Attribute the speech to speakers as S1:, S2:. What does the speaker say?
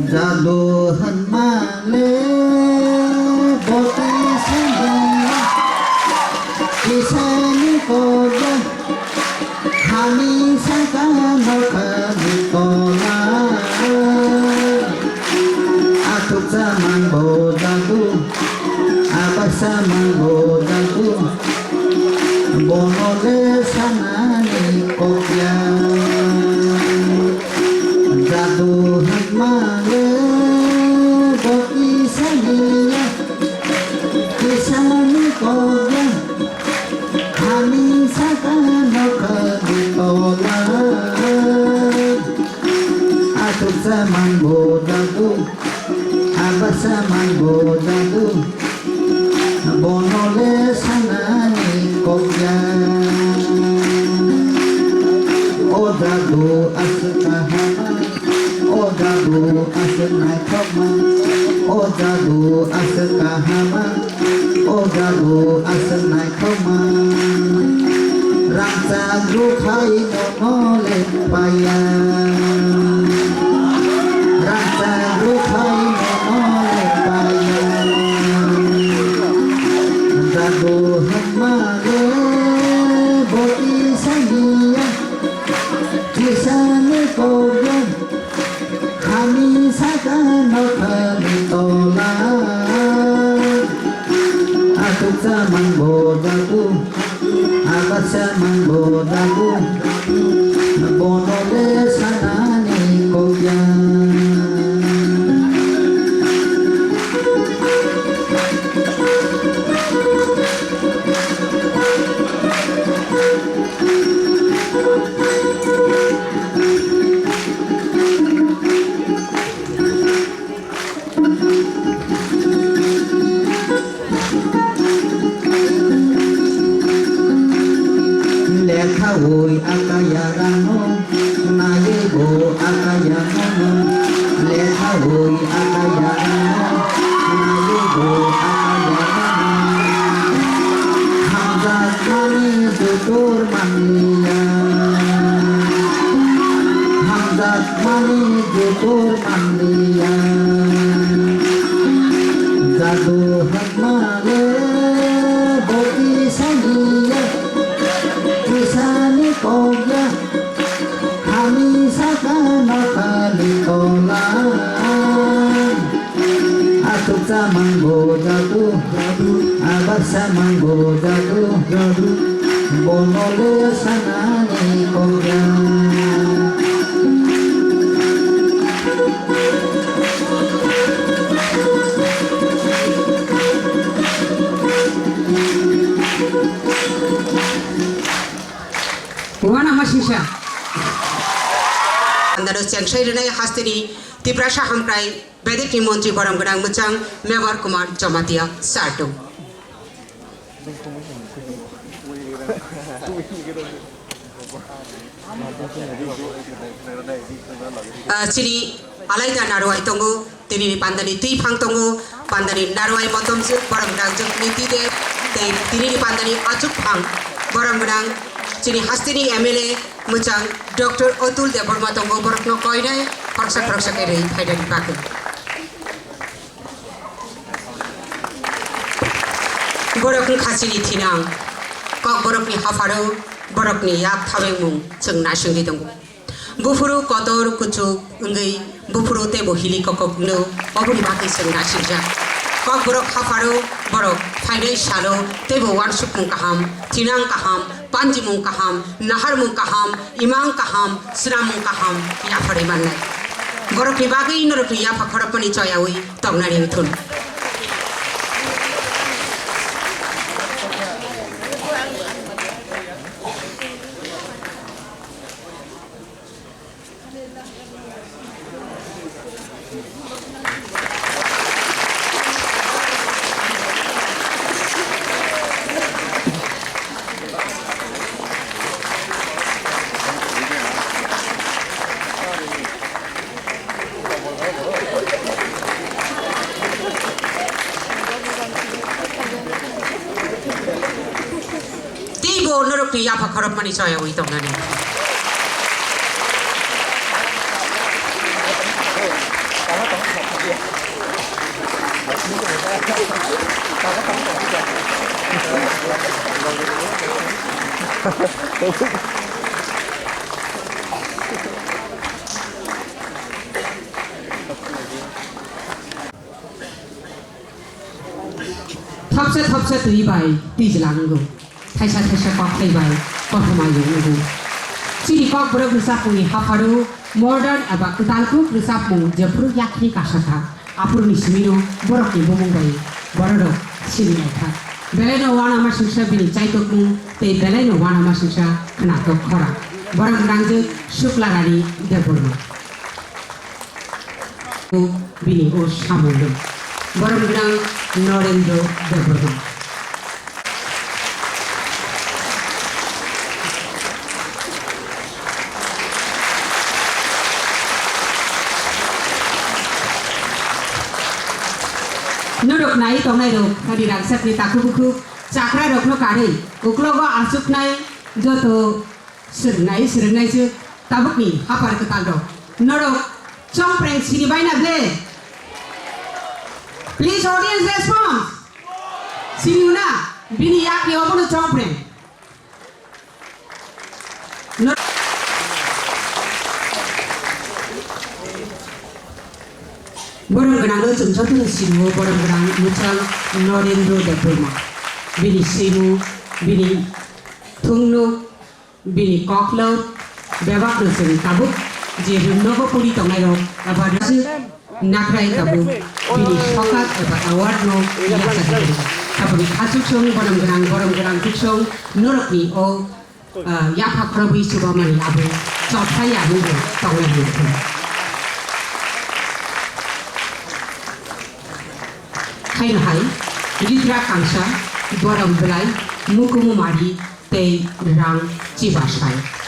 S1: Jadu hanmale boti sandaya kisani koja hami sakano kabitola atuk zaman bodaku apa zaman bodaku bonole sanani kopya jadu hanmale boti sandaya kisani koja hami sakano kabitola atuk zaman bodaku apa zaman bodaku bonole sanani kopya odadu asukahama odadu asunai koma odadu asukahama odadu asunai koma rasa rupai nonole paya rasa rupai nonole paya jadu hamale boti sandaya kisane koja hami sakano kabitola atuk zaman bodaku apa zaman bodaku bonole sanani koja lekhaui akaya rano nayebo akaya rano lekhaui akaya rano nayebo akaya rano hamzat mani tutur mania hamzat mani tutur mania jadu hamale boti sandaya kisani koja hami sakano kabitola atuk zaman bodaku abad zaman bodaku bonole sanani koja
S2: Wana masisha.
S3: Andaro Changsai Renai Hastiri, Tiprasha Hamkrai, Bedeki Montri Baramgadang Muchang, Mewar Kumar Jamatia, Sarto. Chili Alaita Naruai Tongo, Tini Pandani Ti Pangtongo, Pandani Naruai Motom Baramgadang Niti de, Tini Pandani Achuk Pang, Baramgadang. Chini Hastini MLA Muchang Dr. Otul Deborma Tongo Borokno Koine Praksa Kere Haidari Paku Borokni Khasini Tinang Kok Borokni Hafaro Borokni Yak Tawengmung Chung Nashungi Tongo Bufuru Kotor Kuchu Ngai Bufuru Tebo Hili Kokokno Oburi Baki Chung Nashunja Kok Borok Hafaro Borok Faidai Shalo Tebo Warsuk Mung Kaham Tinang Kaham Panji mung kaham, nahar mung kaham, imang kaham, sram mung kaham, ya fare manai. Borok ni bagai norok ni ya fakar pani coyawi, tong nari utun. norok ya pakharap mani chaya wi tongnani 탑세 두이바이 띠질랑고 타이사 꽉 타이바이 꽉마이 용고 지리 꽉 버럭 그사풍이 하파루 모던 아바 그달쿠 그사풍 제프루 야키 가사타 앞으로 니스미로 버럭이 보몽바이 버럭 시리나타 벨레노 와나마 신사 비니 짜이토쿵 테 벨레노 와나마 신사 그나토 커라 버럭 랑제 슈클라라리 데보르노 비니 오 사모르 버럭 그랑 너렌도 데보르노 Nuruk nai tong nai rok tadi rak sakri taku cakra rok no kari uklogo asuk nai joto sernai je tabuk ni hapar ketal dok nuruk chongpreng sini baina ble please audience response sini una bini yak ni obono chongpreng Borong genang lo jeng jodoh simu borong genang mucang Norendro Deborma bini simu bini tungnu bini koklo bewak lo sering tabuk je nogo puli tongai ro abar nakrai tabu bini shokat abar award no yasa jadi tabuk kasuk song borong genang kucong norok ni o yapak rabi subamani abu copai abu tongai ro Hai hai, Lidra Kangsa, Dwaram Belai, Mukumu Mari, Tei Rang Cibasai.